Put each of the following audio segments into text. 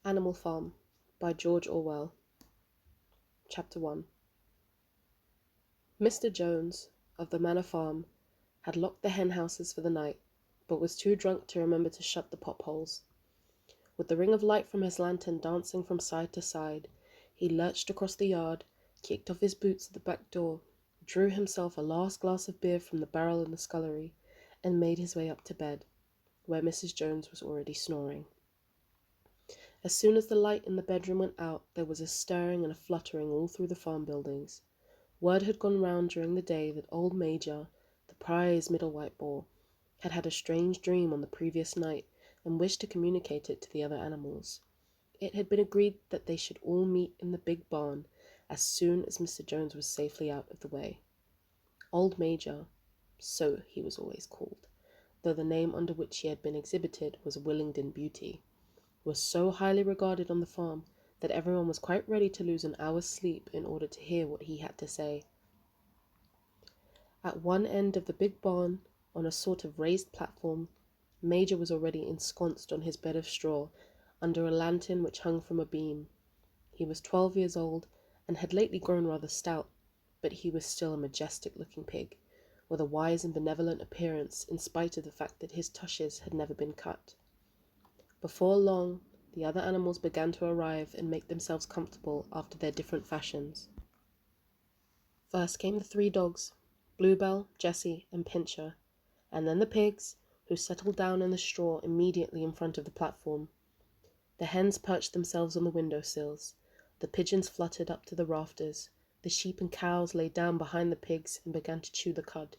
Animal Farm by George Orwell. Chapter 1. Mr. Jones, of the Manor Farm, had locked the hen houses for the night, but was too drunk to remember to shut the pop-holes. With the ring of light from his lantern dancing from side to side, he lurched across the yard, kicked off his boots at the back door, drew himself a last glass of beer from the barrel in the scullery, and made his way up to bed, where Mrs. Jones was already snoring. As soon as the light in the bedroom went out, there was a stirring and a fluttering all through the farm buildings. Word had gone round during the day that old Major, the prize middle white boar, had had a strange dream on the previous night and wished to communicate it to the other animals. It had been agreed that they should all meet in the big barn as soon as Mr. Jones was safely out of the way. Old Major, so he was always called, though the name under which he had been exhibited was Willingdon Beauty, was so highly regarded on the farm that everyone was quite ready to lose an hour's sleep in order to hear what he had to say. At one end of the big barn, on a sort of raised platform, Major was already ensconced on his bed of straw, under a lantern which hung from a beam. He was 12 years old, and had lately grown rather stout, but he was still a majestic-looking pig, with a wise and benevolent appearance in spite of the fact that his tushes had never been cut. Before long, the other animals began to arrive and make themselves comfortable after their different fashions. First came the 3 dogs, Bluebell, Jessie, and Pincher, and then the pigs, who settled down in the straw immediately in front of the platform. The hens perched themselves on the window-sills, the pigeons fluttered up to the rafters, the sheep and cows lay down behind the pigs and began to chew the cud.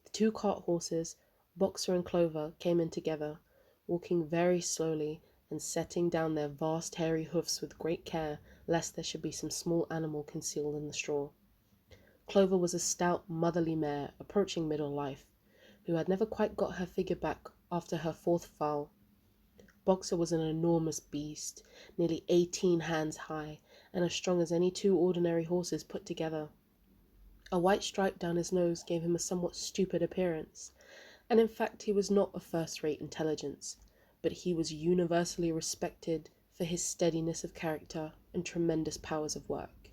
The 2 cart horses, Boxer and Clover, came in together, walking very slowly and setting down their vast hairy hoofs with great care, lest there should be some small animal concealed in the straw. Clover was a stout, motherly mare, approaching middle life, who had never quite got her figure back after her 4th foal. Boxer was an enormous beast, nearly 18 hands high, and as strong as any 2 ordinary horses put together. A white stripe down his nose gave him a somewhat stupid appearance, and in fact he was not of first-rate intelligence, but he was universally respected for his steadiness of character and tremendous powers of work.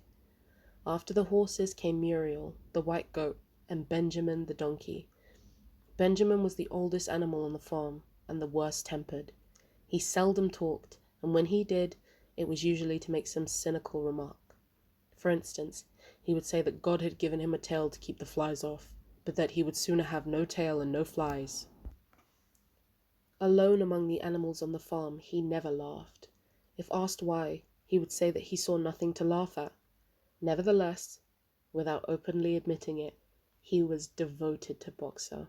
After the horses came Muriel, the white goat, and Benjamin, the donkey. Benjamin was the oldest animal on the farm, and the worst-tempered. He seldom talked, and when he did, it was usually to make some cynical remark. For instance, he would say that God had given him a tail to keep the flies off, but that he would sooner have no tail and no flies. Alone among the animals on the farm, he never laughed. If asked why, he would say that he saw nothing to laugh at. Nevertheless, without openly admitting it, he was devoted to Boxer.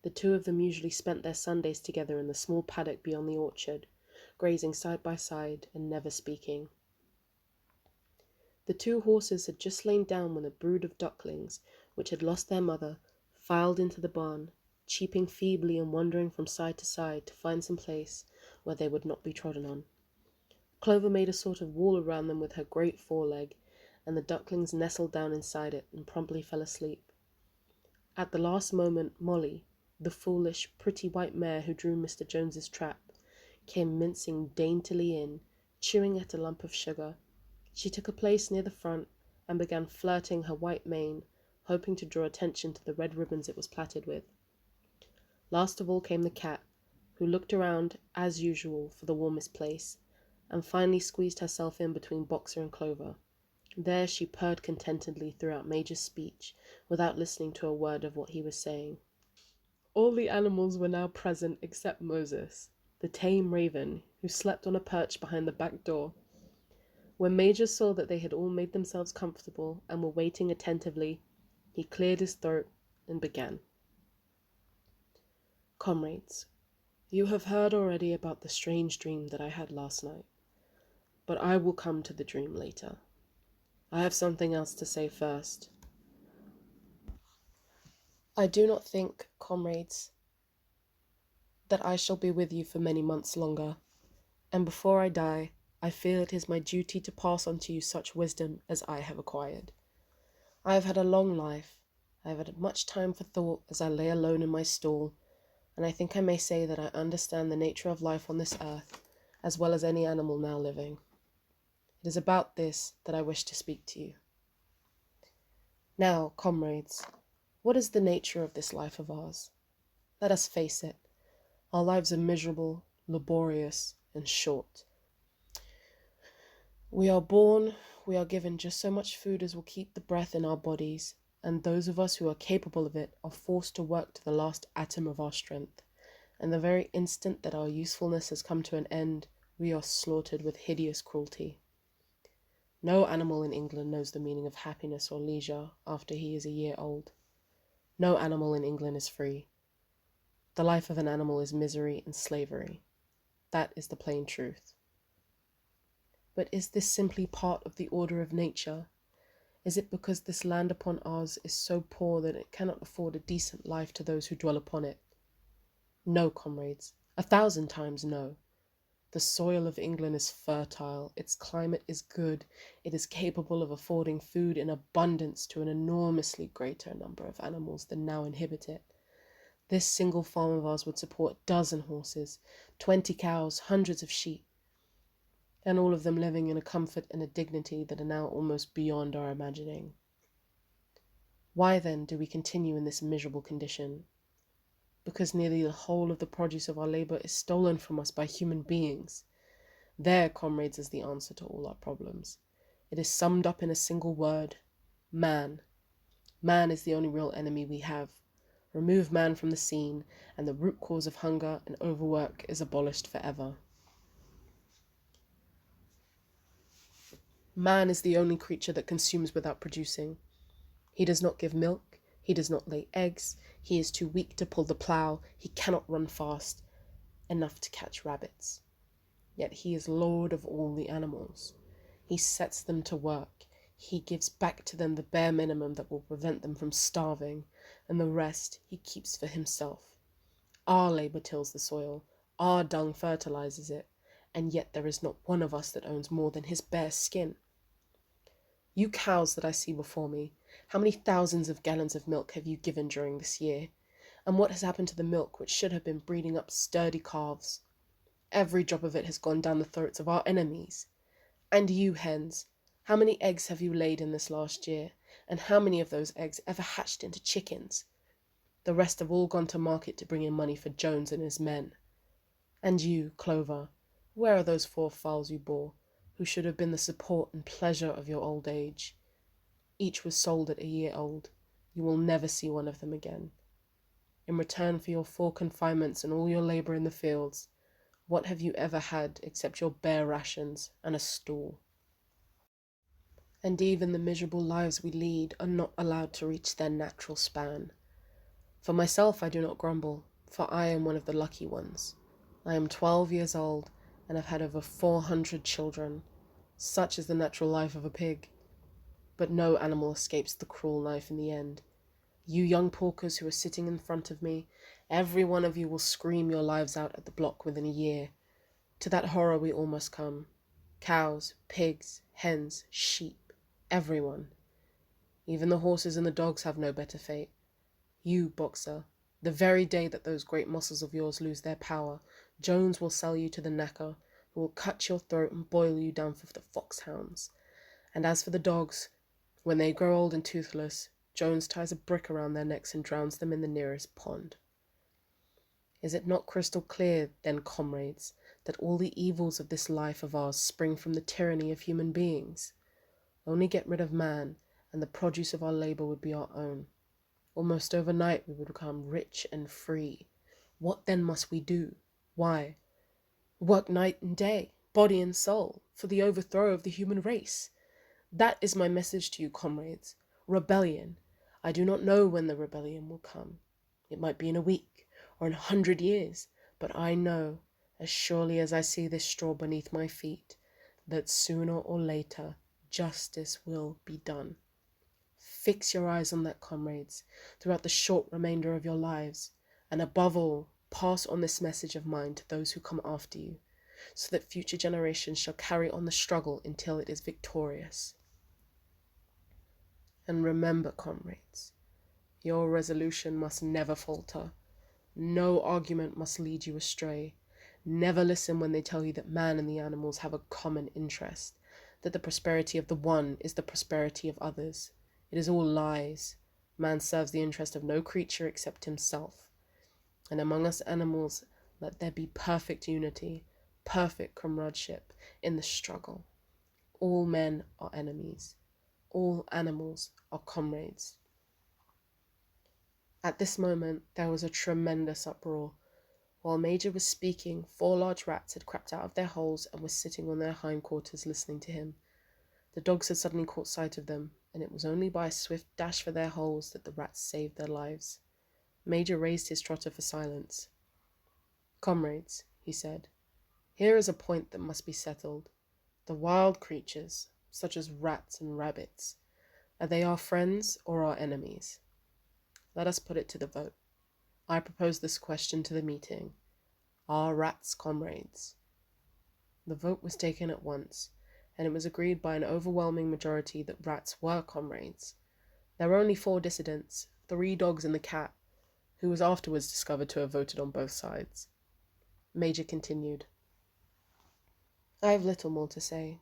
The 2 of them usually spent their Sundays together in the small paddock beyond the orchard, grazing side by side and never speaking. The 2 horses had just lain down when a brood of ducklings, which had lost their mother, filed into the barn, cheeping feebly and wandering from side to side to find some place where they would not be trodden on. Clover made a sort of wall around them with her great foreleg, and the ducklings nestled down inside it and promptly fell asleep. At the last moment, Molly, the foolish, pretty white mare who drew Mr. Jones's trap, came mincing daintily in, chewing at a lump of sugar. She took a place near the front and began flirting her white mane, hoping to draw attention to the red ribbons it was plaited with. Last of all came the cat, who looked around, as usual, for the warmest place, and finally squeezed herself in between Boxer and Clover. There she purred contentedly throughout Major's speech, without listening to a word of what he was saying. All the animals were now present except Moses, the tame raven, who slept on a perch behind the back door. When Major saw that they had all made themselves comfortable and were waiting attentively, he cleared his throat and began. Comrades, you have heard already about the strange dream that I had last night, but I will come to the dream later. I have something else to say first. I do not think, comrades, that I shall be with you for many months longer, and before I die, I feel it is my duty to pass on to you such wisdom as I have acquired. I have had a long life. I have had much time for thought as I lay alone in my stall, and I think I may say that I understand the nature of life on this earth, as well as any animal now living. It is about this that I wish to speak to you. Now, comrades, what is the nature of this life of ours? Let us face it. Our lives are miserable, laborious, and short. We are born, we are given just so much food as will keep the breath in our bodies, and those of us who are capable of it are forced to work to the last atom of our strength. And the very instant that our usefulness has come to an end, we are slaughtered with hideous cruelty. No animal in England knows the meaning of happiness or leisure after he is a year old. No animal in England is free. The life of an animal is misery and slavery. That is the plain truth. But is this simply part of the order of nature? Is it because this land upon ours is so poor that it cannot afford a decent life to those who dwell upon it? No, comrades, 1,000 times no. The soil of England is fertile, its climate is good, it is capable of affording food in abundance to an enormously greater number of animals than now inhabit it. This single farm of ours would support a dozen horses, 20 cows, hundreds of sheep, and all of them living in a comfort and a dignity that are now almost beyond our imagining. Why then do we continue in this miserable condition? Because nearly the whole of the produce of our labor is stolen from us by human beings. There, comrades, is the answer to all our problems. It is summed up in a single word: man. Man is the only real enemy we have. Remove man from the scene, and the root cause of hunger and overwork is abolished forever. Man is the only creature that consumes without producing. He does not give milk, he does not lay eggs, he is too weak to pull the plough, he cannot run fast enough to catch rabbits. Yet he is lord of all the animals. He sets them to work, he gives back to them the bare minimum that will prevent them from starving, and the rest he keeps for himself. Our labor tills the soil, our dung fertilizes it, and yet there is not one of us that owns more than his bare skin. You cows that I see before me, how many thousands of gallons of milk have you given during this year? And what has happened to the milk which should have been breeding up sturdy calves? Every drop of it has gone down the throats of our enemies. And you, hens, how many eggs have you laid in this last year? And how many of those eggs ever hatched into chickens? The rest have all gone to market to bring in money for Jones and his men. And you, Clover, where are those 4 fowls you bore, who should have been the support and pleasure of your old age? Each was sold at a year old. You will never see one of them again. In return for your 4 confinements and all your labor in the fields, what have you ever had except your bare rations and a stool? And even the miserable lives we lead are not allowed to reach their natural span. For myself, I do not grumble, for I am one of the lucky ones. I am 12 years old and have had over 400 children. Such is the natural life of a pig. But no animal escapes the cruel knife in the end. You young porkers who are sitting in front of me, every one of you will scream your lives out at the block within a year. To that horror we all must come. Cows, pigs, hens, sheep, everyone. Even the horses and the dogs have no better fate. You, Boxer, the very day that those great muscles of yours lose their power, Jones will sell you to the knacker, who will cut your throat and boil you down for the foxhounds. And as for the dogs, when they grow old and toothless, Jones ties a brick around their necks and drowns them in the nearest pond. Is it not crystal clear, then, comrades, that all the evils of this life of ours spring from the tyranny of human beings? Only get rid of man, and the produce of our labor would be our own. Almost overnight we would become rich and free. What then must we do? Why, work night and day, body and soul, for the overthrow of the human race. That is my message to you, comrades. Rebellion. I do not know when the rebellion will come. It might be in a week or in 100 years, but I know, as surely as I see this straw beneath my feet, that sooner or later justice will be done. Fix your eyes on that, comrades, throughout the short remainder of your lives, and above all, pass on this message of mine to those who come after you, so that future generations shall carry on the struggle until it is victorious. And remember, comrades, your resolution must never falter. No argument must lead you astray. Never listen when they tell you that man and the animals have a common interest, that the prosperity of the one is the prosperity of others. It is all lies. Man serves the interest of no creature except himself. And among us animals, let there be perfect unity, perfect comradeship in the struggle. All men are enemies. All animals are comrades. At this moment, there was a tremendous uproar. While Major was speaking, 4 large rats had crept out of their holes and were sitting on their hindquarters listening to him. The dogs had suddenly caught sight of them, and it was only by a swift dash for their holes that the rats saved their lives. Major raised his trotter for silence. "Comrades," he said, "here is a point that must be settled. The wild creatures, such as rats and rabbits, are they our friends or our enemies? Let us put it to the vote. I propose this question to the meeting. Are rats comrades?" The vote was taken at once, and it was agreed by an overwhelming majority that rats were comrades. There were only 4 dissidents, 3 dogs and the cat, who was afterwards discovered to have voted on both sides. Major continued, "I have little more to say.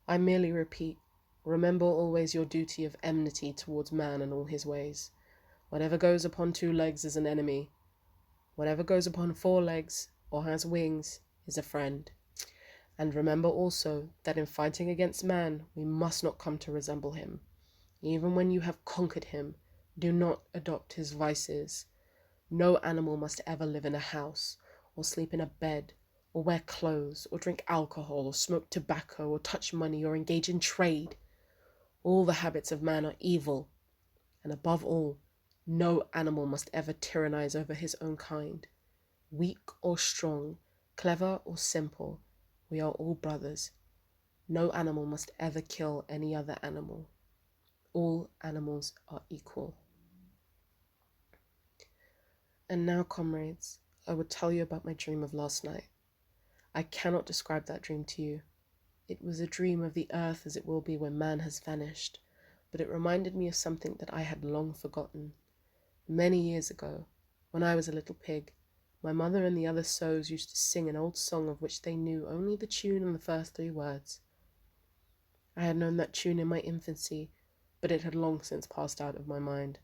I merely repeat, remember always your duty of enmity towards man and all his ways. Whatever goes upon 2 legs is an enemy. Whatever goes upon 4 legs, or has wings, is a friend. And remember also that in fighting against man, we must not come to resemble him. Even when you have conquered him, do not adopt his vices. No animal must ever live in a house, or sleep in a bed, or wear clothes, or drink alcohol, or smoke tobacco, or touch money, or engage in trade. All the habits of man are evil, and above all, no animal must ever tyrannize over his own kind. Weak or strong, clever or simple, we are all brothers. No animal must ever kill any other animal. All animals are equal." And now, comrades, I will tell you about my dream of last night. I cannot describe that dream to you. It was a dream of the earth as it will be when man has vanished, but it reminded me of something that I had long forgotten. Many years ago, when I was a little pig, my mother and the other sows used to sing an old song of which they knew only the tune and the first 3 words. I had known that tune in my infancy, but it had long since passed out of my mind.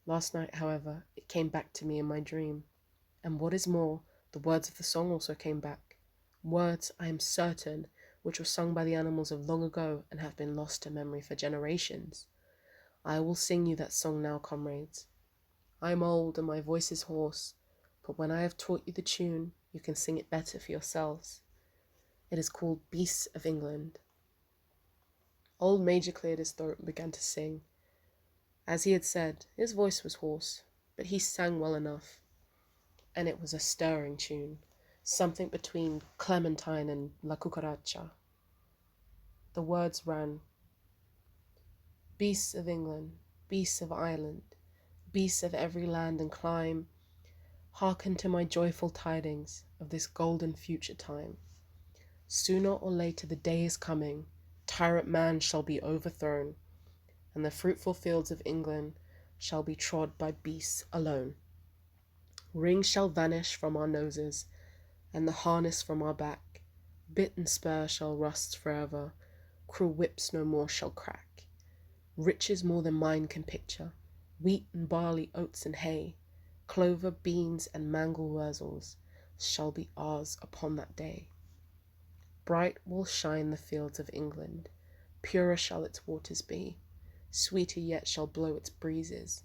Last night, however, it came back to me in my dream, and what is more, the words of the song also came back. Words, I am certain, which were sung by the animals of long ago and have been lost to memory for generations. I will sing you that song now, comrades. I am old and my voice is hoarse, but when I have taught you the tune, you can sing it better for yourselves. It is called Beasts of England. Old Major cleared his throat and began to sing. As he had said, his voice was hoarse, but he sang well enough, and it was a stirring tune, something between Clementine and La Cucaracha. The words ran, "Beasts of England, beasts of Ireland, beasts of every land and clime, hearken to my joyful tidings of this golden future time. Sooner or later the day is coming, tyrant man shall be overthrown, and the fruitful fields of England shall be trod by beasts alone. Rings shall vanish from our noses, and the harness from our back. Bit and spur shall rust forever, cruel whips no more shall crack. Riches more than mine can picture, wheat and barley, oats and hay, clover, beans, and mangel wurzels shall be ours upon that day. Bright will shine the fields of England, purer shall its waters be, sweeter yet shall blow its breezes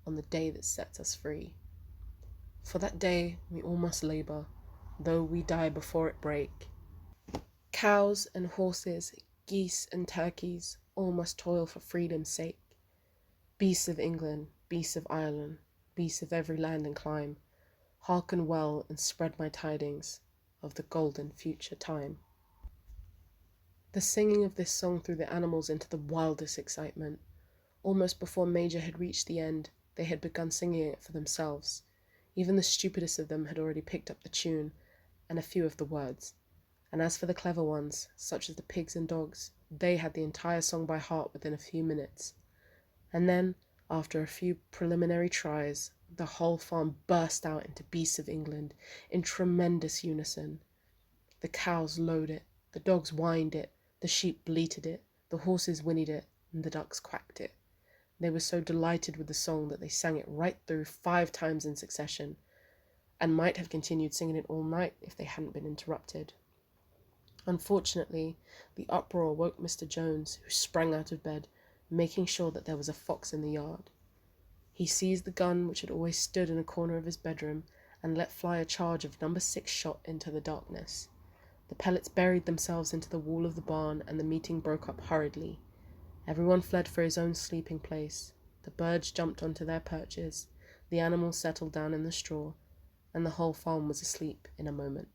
on the day that sets us free. For that day we all must labour, though we die before it break. Cows and horses, geese and turkeys, all must toil for freedom's sake. Beasts of England, beasts of Ireland, beasts of every land and clime, hearken well and spread my tidings of the golden future time." The singing of this song threw the animals into the wildest excitement. Almost before Major had reached the end, they had begun singing it for themselves. Even the stupidest of them had already picked up the tune and a few of the words. And as for the clever ones, such as the pigs and dogs, they had the entire song by heart within a few minutes. And then, after a few preliminary tries, The whole farm burst out into Beasts of England in tremendous unison. The cows lowed it, the dogs whined it, the sheep bleated it, the horses whinnied it, and the ducks quacked it. They were so delighted with the song that they sang it right through 5 times in succession, and might have continued singing it all night if they hadn't been interrupted. Unfortunately, the uproar woke Mr. Jones, who sprang out of bed, making sure that there was a fox in the yard. He seized the gun which had always stood in a corner of his bedroom and let fly a charge of No. 6 shot into the darkness. The pellets buried themselves into the wall of the barn, and the meeting broke up hurriedly. Everyone fled for his own sleeping place. The birds jumped onto their perches, the animals settled down in the straw, and the whole farm was asleep in a moment.